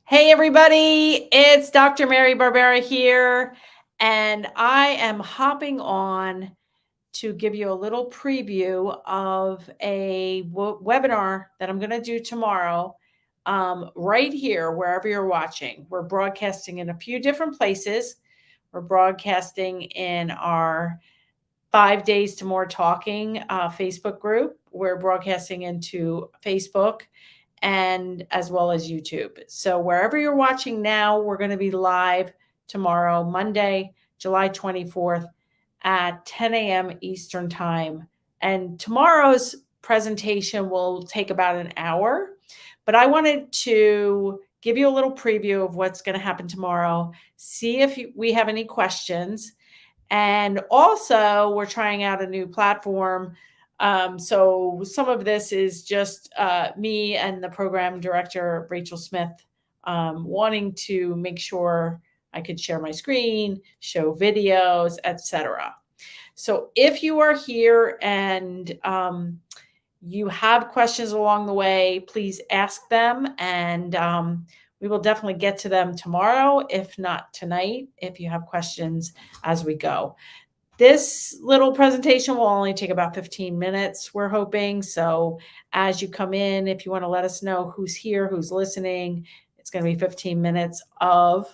Hey, everybody, it's Dr. Mary Barbera here, and I am hopping on to give you a little preview of a webinar that I'm going to do tomorrow, right here, wherever you're watching. We're broadcasting in a few different places. We're broadcasting in our 5 Days to More Talking Facebook group. We're broadcasting into Facebook and as well as YouTube. So wherever you're watching now, we're going to be live tomorrow, Monday, July 24th at 10 a.m. Eastern Time. And tomorrow's presentation will take about an hour, but I wanted to give you a little preview of what's going to happen tomorrow, see if we have any questions. And also, we're trying out a new platform. So some of this is just me and the program director, Rachel Smith, wanting to make sure I could share my screen, show videos, etc. So if you are here and you have questions along the way, please ask them, and we will definitely get to them tomorrow, if not tonight, if you have questions as we go. This little presentation will only take about 15 minutes, we're hoping. So as you come in, if you want to let us know who's here, who's listening, it's going to be 15 minutes of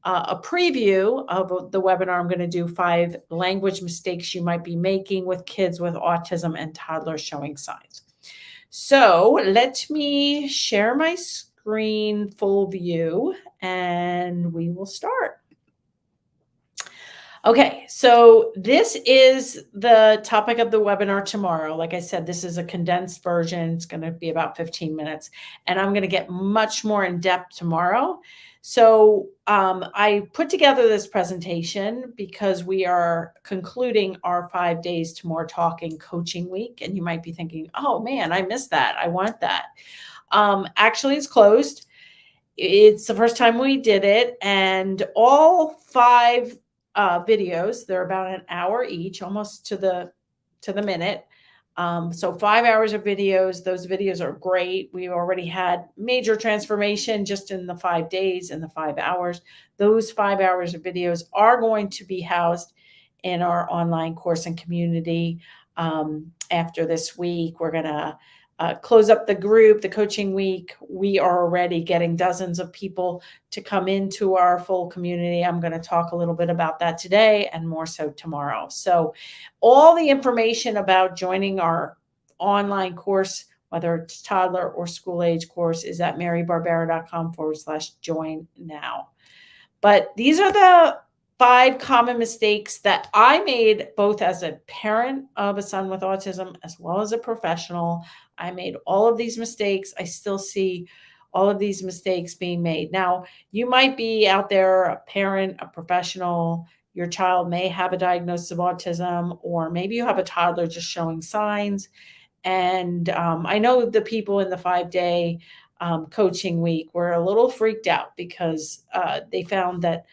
a preview of the webinar. I'm going to do 5 language mistakes you might be making with kids with autism and toddlers showing signs. So let me share my screen full view and we will start. Okay, so this is the topic of the webinar tomorrow. Like I said, this is a condensed version. It's going to be about 15 minutes, and I'm going to get much more in depth tomorrow. So I put together this presentation because we are concluding our 5 Days to More Talking coaching week, and you might be thinking, oh man, I missed that. I want that. Actually, it's closed. It's the first time we did it, and all 5 videos, they're about an hour each, almost to the minute. So 5 hours of videos. Those videos are great. We already had major transformation just in the 5 days and the 5 hours. Those 5 hours of videos are going to be housed in our online course and community. After this week, we're going to close up the group, the coaching week. We are already getting dozens of people to come into our full community. I'm going to talk a little bit about that today and more so tomorrow. So all the information about joining our online course, whether it's toddler or school age course, is at marybarbera.com/join now. But these are the 5 common mistakes that I made both as a parent of a son with autism as well as a professional. I made all of these mistakes. I still see all of these mistakes being made. Now, you might be out there, a parent, a professional. Your child may have a diagnosis of autism, or maybe you have a toddler just showing signs. And I know the people in the 5-day coaching week were a little freaked out because they found that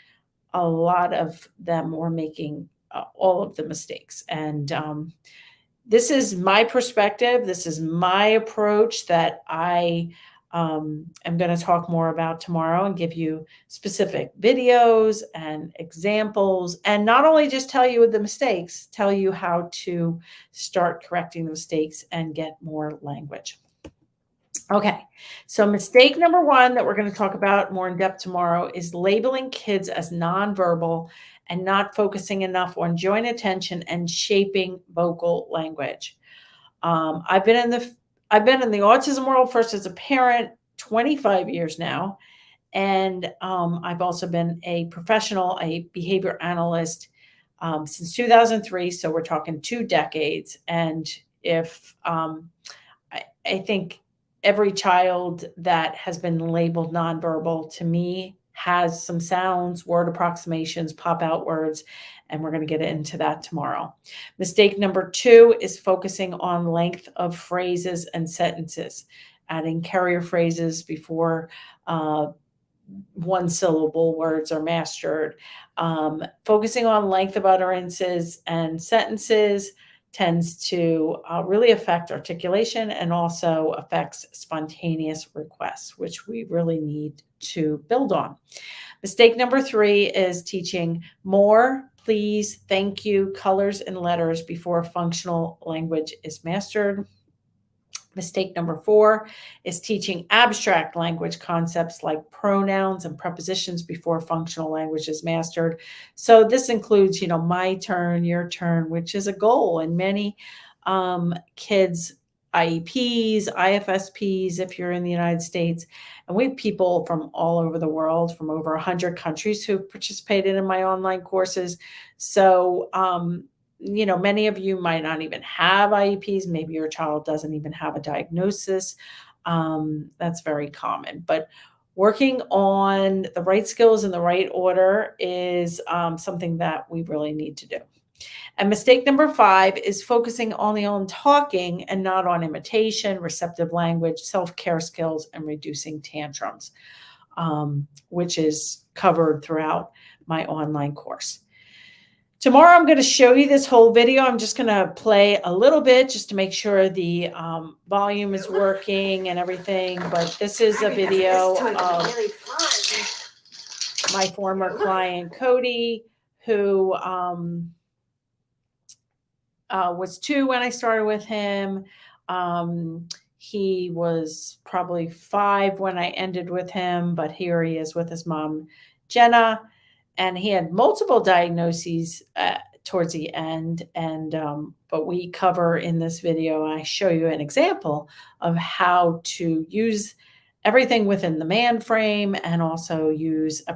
a lot of them were making all of the mistakes. And this is my perspective. This is my approach that I am going to talk more about tomorrow and give you specific videos and examples, and not only just tell you the mistakes, tell you how to start correcting the mistakes and get more language. Okay, so mistake number 1 that we're going to talk about more in depth tomorrow is labeling kids as nonverbal and not focusing enough on joint attention and shaping vocal language. I've been in the autism world first as a parent, 25 years now, and I've also been a professional, a behavior analyst since 2003. So we're talking 2 decades. And if I think every child that has been labeled nonverbal to me has some sounds, word approximations, pop out words, and we're going to get into that tomorrow. Mistake number 2 is focusing on length of phrases and sentences, adding carrier phrases before one-syllable words are mastered, focusing on length of utterances and sentences, tends to really affect articulation and also affects spontaneous requests, which we really need to build on. Mistake number 3 is teaching more, please, thank you, colors, and letters before functional language is mastered. Mistake number 4 is teaching abstract language concepts like pronouns and prepositions before functional language is mastered. So this includes, my turn, your turn, which is a goal in many kids' IEPs, IFSPs, if you're in the United States. And we have people from all over the world, from over 100 countries who participated in my online courses. So, many of you might not even have IEPs. Maybe your child doesn't even have a diagnosis. That's very common. But working on the right skills in the right order is something that we really need to do. And mistake number 5 is focusing only on talking and not on imitation, receptive language, self-care skills, and reducing tantrums, which is covered throughout my online course. Tomorrow, I'm going to show you this whole video. I'm just going to play a little bit just to make sure the volume is working and everything. But this is a video of my former client, Cody, who was 2 when I started with him. He was probably 5 when I ended with him, but here he is with his mom, Jenna. And he had multiple diagnoses towards the end. But we cover in this video, I show you an example of how to use everything within the man frame and also use a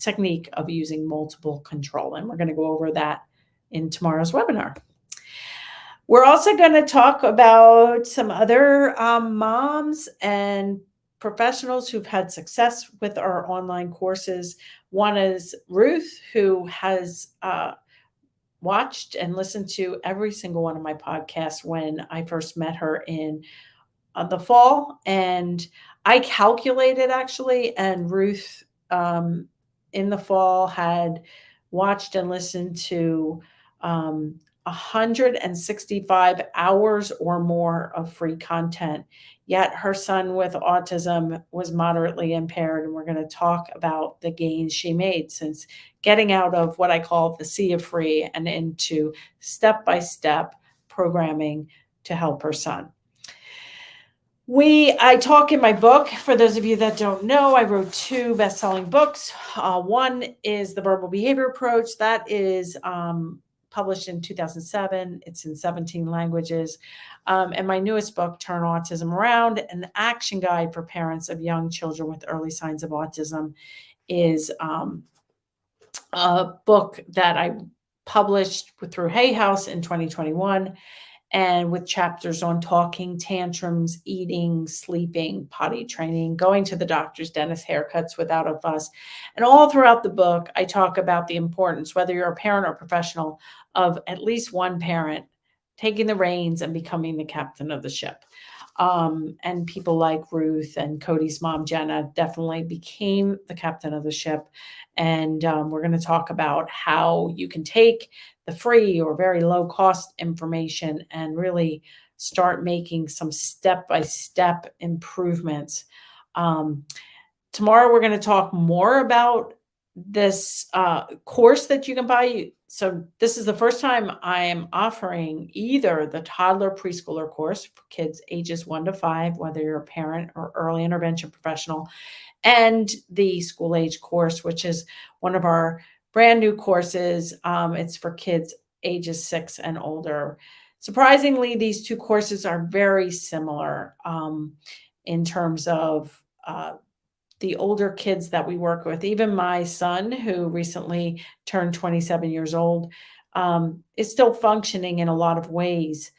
technique of using multiple control. And we're going to go over that in tomorrow's webinar. We're also going to talk about some other moms and professionals who've had success with our online courses. One is Ruth, who has watched and listened to every single one of my podcasts when I first met her in the fall. And I calculated actually, and Ruth in the fall had watched and listened to 165 hours or more of free content. Yet her son with autism was moderately impaired. And we're going to talk about the gains she made since getting out of what I call the sea of free and into step-by-step programming to help her son. I talk in my book, for those of you that don't know, I wrote 2 best-selling books. One is The Verbal Behavior Approach. That is published in 2007. It's in 17 languages. And my newest book, Turn Autism Around, an action guide for parents of young children with early signs of autism, is a book that I published through Hay House in 2021. And with chapters on talking, tantrums, eating, sleeping, potty training, going to the doctor's, dentist, haircuts without a fuss. And all throughout the book, I talk about the importance, whether you're a parent or professional, of at least one parent taking the reins and becoming the captain of the ship. And people like Ruth and Cody's mom, Jenna, definitely became the captain of the ship. And we're going to talk about how you can take the free or very low cost information and really start making some step-by-step improvements. Tomorrow, we're going to talk more about this course that you can buy. So this is the first time I am offering either the toddler preschooler course for kids ages 1 to 5, whether you're a parent or early intervention professional, and the school age course, which is one of our brand new courses. It's for kids ages 6 and older. Surprisingly, these 2 courses are very similar in terms of the older kids that we work with. Even my son, who recently turned 27 years old, is still functioning in a lot of ways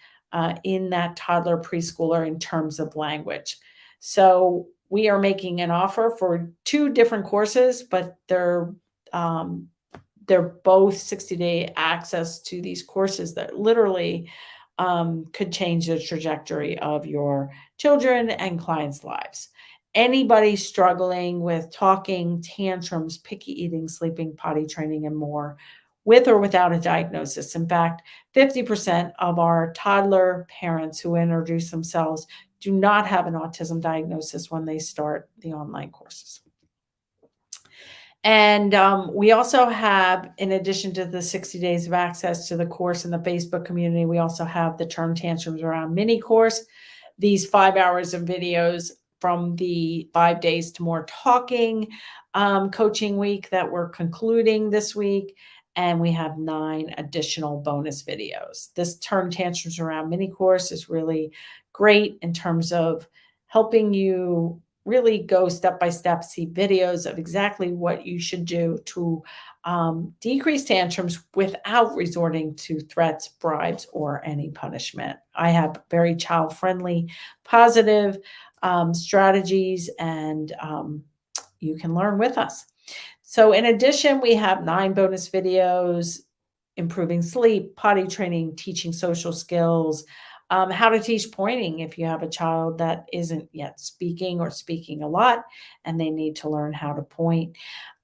in that toddler preschooler in terms of language. So we are making an offer for 2 different courses, but they're both 60-day access to these courses that literally could change the trajectory of your children and clients' lives. Anybody struggling with talking, tantrums, picky eating, sleeping, potty training, and more, with or without a diagnosis. In fact, 50% of our toddler parents who introduce themselves do not have an autism diagnosis when they start the online courses. And we also have, in addition to the 60 days of access to the course in the Facebook community, we also have the Turn Tantrums Around mini course, these 5 hours of videos from the 5 days to more talking coaching week that we're concluding this week. And we have 9 additional bonus videos. This Turn Tantrums Around mini course is really great in terms of helping you really go step by step, see videos of exactly what you should do to decrease tantrums without resorting to threats, bribes, or any punishment. I have very child friendly, positive strategies, and you can learn with us. So, in addition, we have 9 bonus videos: improving sleep, potty training, teaching social skills, how to teach pointing if you have a child that isn't yet speaking or speaking a lot and they need to learn how to point.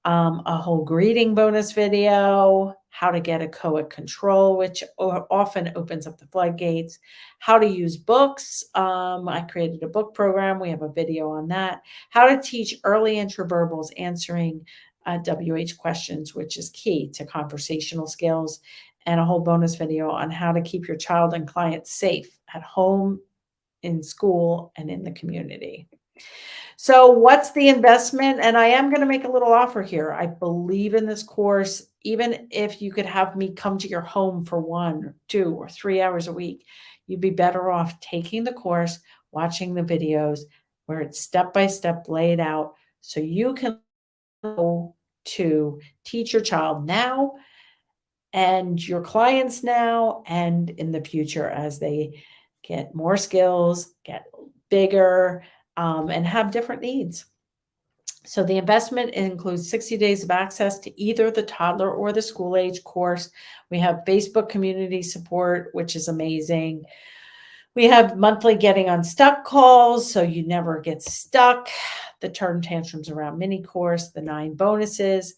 A whole greeting bonus video, how to get a COA control, which often opens up the floodgates, how to use books. I created a book program. We have a video on that. How to teach early intraverbals, answering WH questions, which is key to conversational skills, and a whole bonus video on how to keep your child and client safe at home, in school, and in the community. So what's the investment? And I am going to make a little offer here. I believe in this course. Even if you could have me come to your home for 1, 2, or 3 hours a week, you'd be better off taking the course, watching the videos where it's step by step laid out so you can go to teach your child now and your clients now and in the future as they get more skills, get bigger, and have different needs. So the investment includes 60 days of access to either the toddler or the school age course. We have Facebook community support, which is amazing. We have monthly getting unstuck calls, so you never get stuck. The Turn Tantrums Around mini course, the 9 bonuses.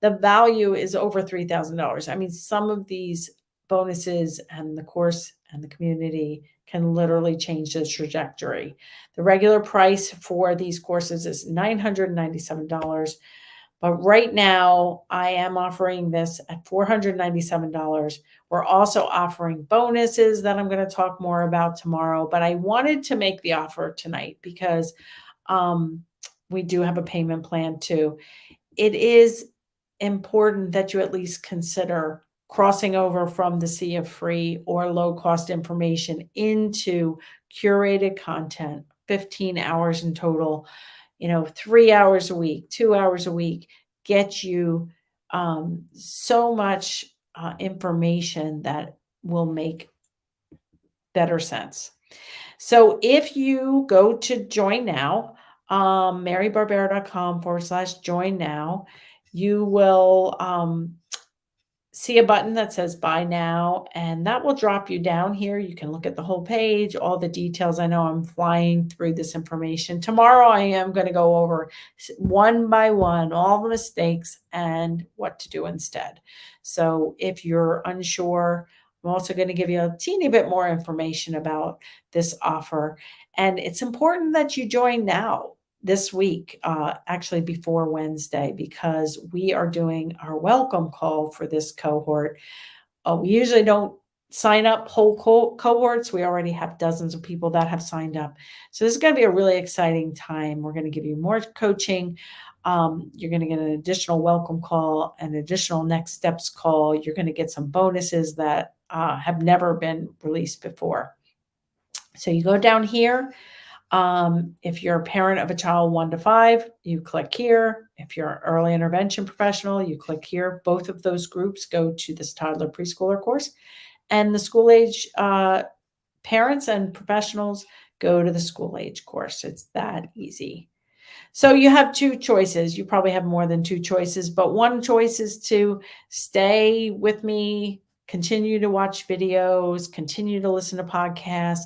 The value is over $3,000. I mean, some of these bonuses and the course and the community can literally change the trajectory. The regular price for these courses is $997. But right now, I am offering this at $497. We're also offering bonuses that I'm going to talk more about tomorrow. But I wanted to make the offer tonight because we do have a payment plan too. It is important that you at least consider crossing over from the sea of free or low cost information into curated content, 15 hours in total, 3 hours a week, 2 hours a week, get you so much information that will make better sense. So if you go to join now, marybarbera.com/join now, you will see a button that says buy now, and that will drop you down here. You can look at the whole page, all the details. I know I'm flying through this information. Tomorrow, I am going to go over one by one all the mistakes and what to do instead. So if you're unsure, I'm also going to give you a teeny bit more information about this offer. And it's important that you join now this week, actually before Wednesday, because we are doing our welcome call for this cohort. We usually don't sign up whole cohorts. We already have dozens of people that have signed up. So this is going to be a really exciting time. We're going to give you more coaching. You're going to get an additional welcome call, an additional next steps call. You're going to get some bonuses that have never been released before. So you go down here. If you're a parent of a child 1 to 5, you click here. If you're an early intervention professional, you click here. Both of those groups go to this toddler preschooler course, and the school age parents and professionals go to the school age course. It's that easy. So you have 2 choices. You probably have more than 2 choices, but one choice is to stay with me, continue to watch videos, continue to listen to podcasts,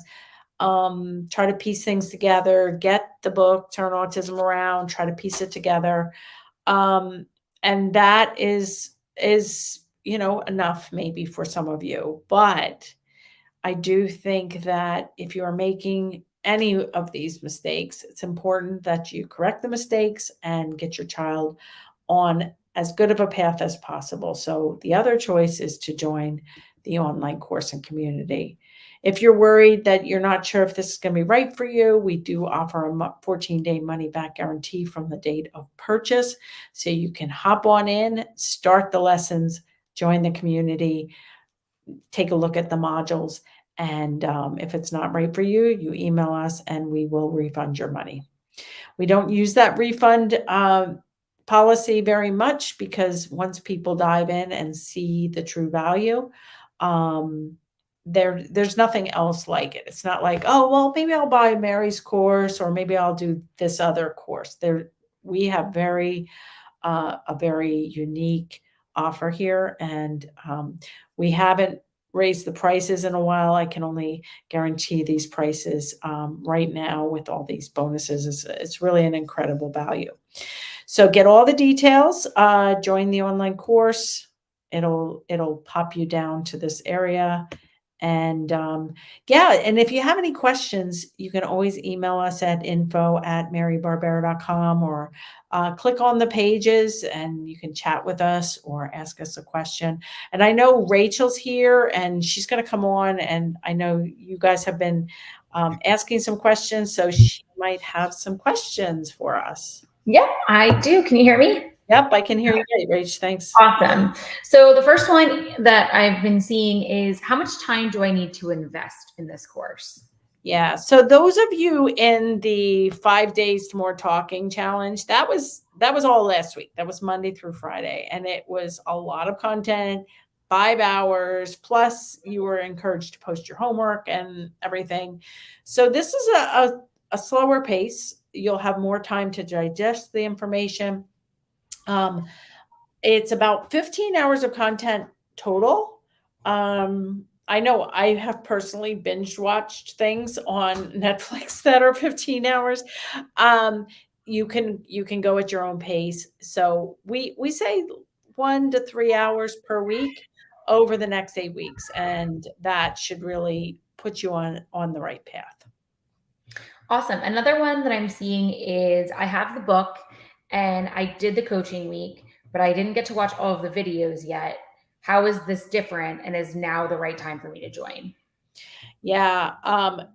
try to piece things together, get the book, Turn Autism Around, try to piece it together. And that is enough maybe for some of you, but I do think that if you are making any of these mistakes, it's important that you correct the mistakes and get your child on as good of a path as possible. So the other choice is to join the online course and community. If you're worried that you're not sure if this is going to be right for you, we do offer a 14-day money back guarantee from the date of purchase. So you can hop on in, start the lessons, join the community, take a look at the modules. And if it's not right for you, you email us and we will refund your money. We don't use that refund policy very much because once people dive in and see the true value, um, there's nothing else like it. It's not like, oh, well, maybe I'll buy Mary's course or maybe I'll do this other course. We have a very unique offer here, and we haven't raised the prices in a while. I can only guarantee these prices right now with all these bonuses. It's really an incredible value. So get all the details. Join the online course. It'll pop you down to this area. And yeah, and if you have any questions, you can always email us at info@marybarbera.com or click on the pages and you can chat with us or ask us a question. And I know Rachel's here and she's going to come on, and I know you guys have been asking some questions, so she might have some questions for us. Yep, I do. Can you hear me? Yep, I can hear you great, Rach. Thanks. Awesome. So the first one that I've been seeing is, how much time do I need to invest in this course? Yeah. So those of you in the 5 days to more talking challenge, that was all last week. That was Monday through Friday. And it was a lot of content, 5 hours, plus you were encouraged to post your homework and everything. So this is a slower pace. You'll have more time to digest the information. It's about 15 hours of content total. I know I have personally binge watched things on Netflix that are 15 hours. You can go at your own pace. So we say 1 to 3 hours per week over the next 8 weeks, and that should really put you on the right path. Awesome. Another one that I'm seeing is, I have the book and I did the coaching week, but I didn't get to watch all of the videos yet. How is this different, and is now the right time for me to join? Yeah,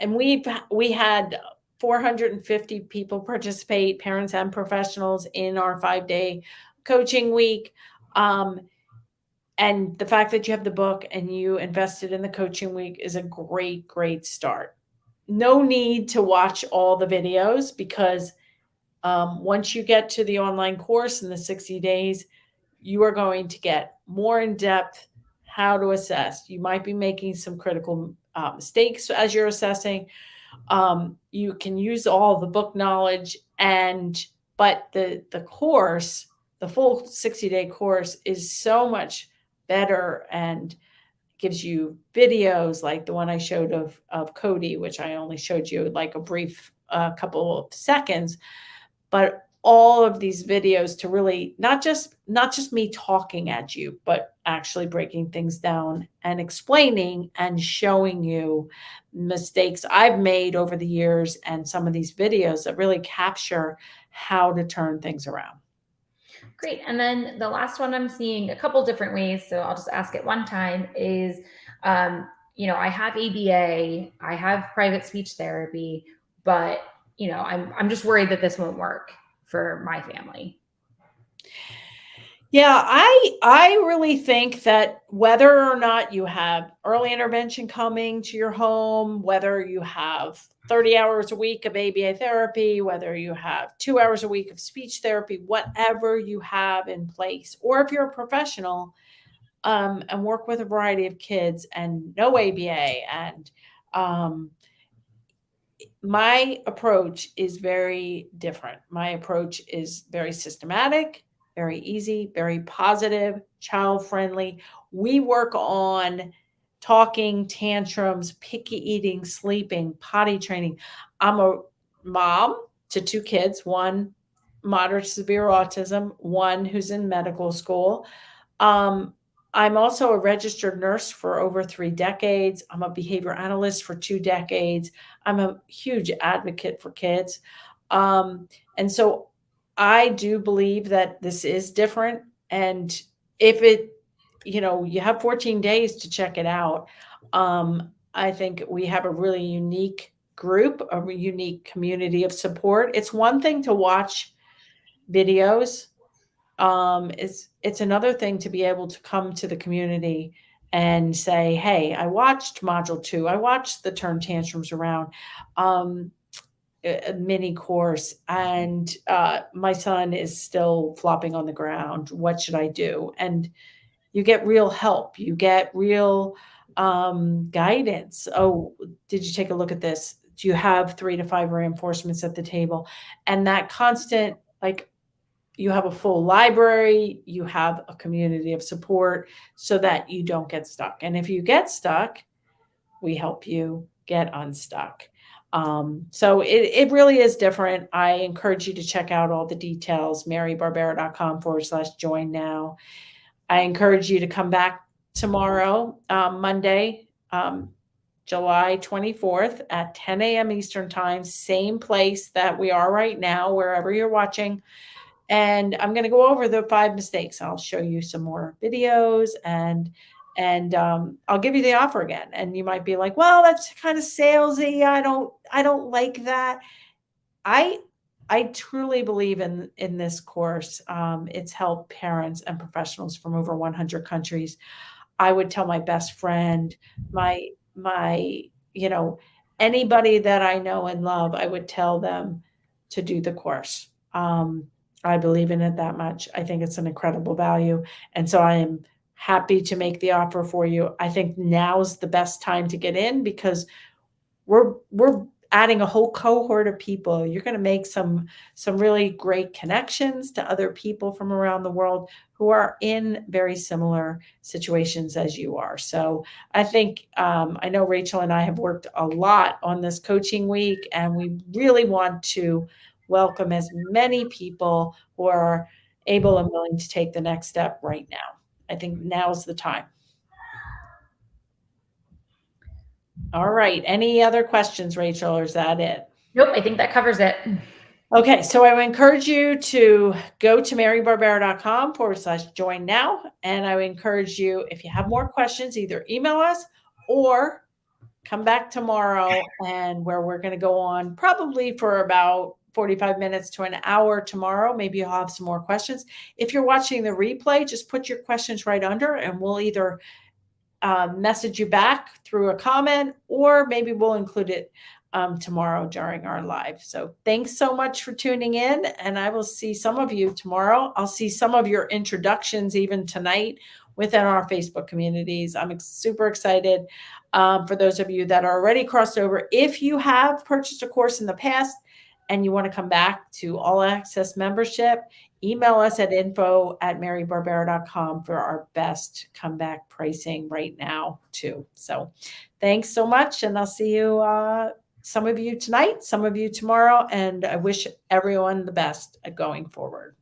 and we had 450 people participate, parents and professionals, in our 5-day coaching week. And the fact that you have the book and you invested in the coaching week is a great, great start. No need to watch all the videos because once you get to the online course in the 60 days, you are going to get more in depth how to assess. You might be making some critical mistakes as you're assessing. You can use all the book knowledge, but the course, the full 60-day course, is so much better and gives you videos like the one I showed of Cody, which I only showed you like a brief couple of seconds, but all of these videos to really not just me talking at you, but actually breaking things down and explaining and showing you mistakes I've made over the years and some of these videos that really capture how to turn things around. Great. And then the last one I'm seeing a couple different ways, so I'll just ask it one time, is, I have ABA, I have private speech therapy, but I'm just worried that this won't work for my family. Yeah, I really think that whether or not you have early intervention coming to your home, whether you have 30 hours a week of ABA therapy, whether you have 2 hours a week of speech therapy, whatever you have in place, or if you're a professional and work with a variety of kids and no ABA, and my approach is very different. My approach is very systematic, very easy, very positive, child friendly. We work on talking, tantrums, picky eating, sleeping, potty training. I'm a mom to 2 kids, one moderate to severe autism, one who's in medical school. Um, I'm also a registered nurse for over 3 decades. I'm a behavior analyst for 2 decades. I'm a huge advocate for kids. Um, and so I do believe that this is different. And if it, you have 14 days to check it out. I think we have a really unique group, a unique community of support. It's one thing to watch videos. It's another thing to be able to come to the community and say, "Hey, I watched module 2. I watched the turn tantrums around, um, a mini course, and, my son is still flopping on the ground. What should I do?" And you get real help. You get real, guidance. "Oh, did you take a look at this? Do you have 3 to 5 reinforcements at the table?" And that constant, like, you have a full library, you have a community of support so that you don't get stuck. And if you get stuck, we help you get unstuck. So it really is different. I encourage you to check out all the details, marybarbera.com/join now. I encourage you to come back tomorrow, Monday, July 24th at 10 a.m. Eastern Time, same place that we are right now, wherever you're watching. And I'm going to go over the 5 mistakes. I'll show you some more videos and I'll give you the offer again. And you might be like, "Well, that's kind of salesy. I don't like that." I I truly believe in this course. It's helped parents and professionals from over 100 countries. I would tell my best friend, my, you know, anybody that I know and love, I would tell them to do the course. I believe in it that much. I think it's an incredible value, and so I am happy to make the offer for you. I think now's the best time to get in because we're adding a whole cohort of people. You're going to make some really great connections to other people from around the world who are in very similar situations as you are. So I think I know Rachel and I have worked a lot on this coaching week, and we really want to welcome as many people who are able and willing to take the next step right now. I think now's the time. All right. Any other questions, Rachel, or is that it? Nope, I think that covers it. Okay, so I would encourage you to go to marybarbera.com/join now. And I would encourage you, if you have more questions, either email us or come back tomorrow, and where we're going to go on probably for about 45 minutes to an hour tomorrow. Maybe you'll have some more questions. If you're watching the replay, just put your questions right under, and we'll either message you back through a comment, or maybe we'll include it tomorrow during our live. So thanks so much for tuning in, and I will see some of you tomorrow. I'll see some of your introductions even tonight within our Facebook communities. I'm super excited for those of you that are already crossed over. If you have purchased a course in the past and you want to come back to all access membership, email us at info@marybarbera.com for our best comeback pricing right now too. So thanks so much. And I'll see you, some of you tonight, some of you tomorrow. And I wish everyone the best going forward.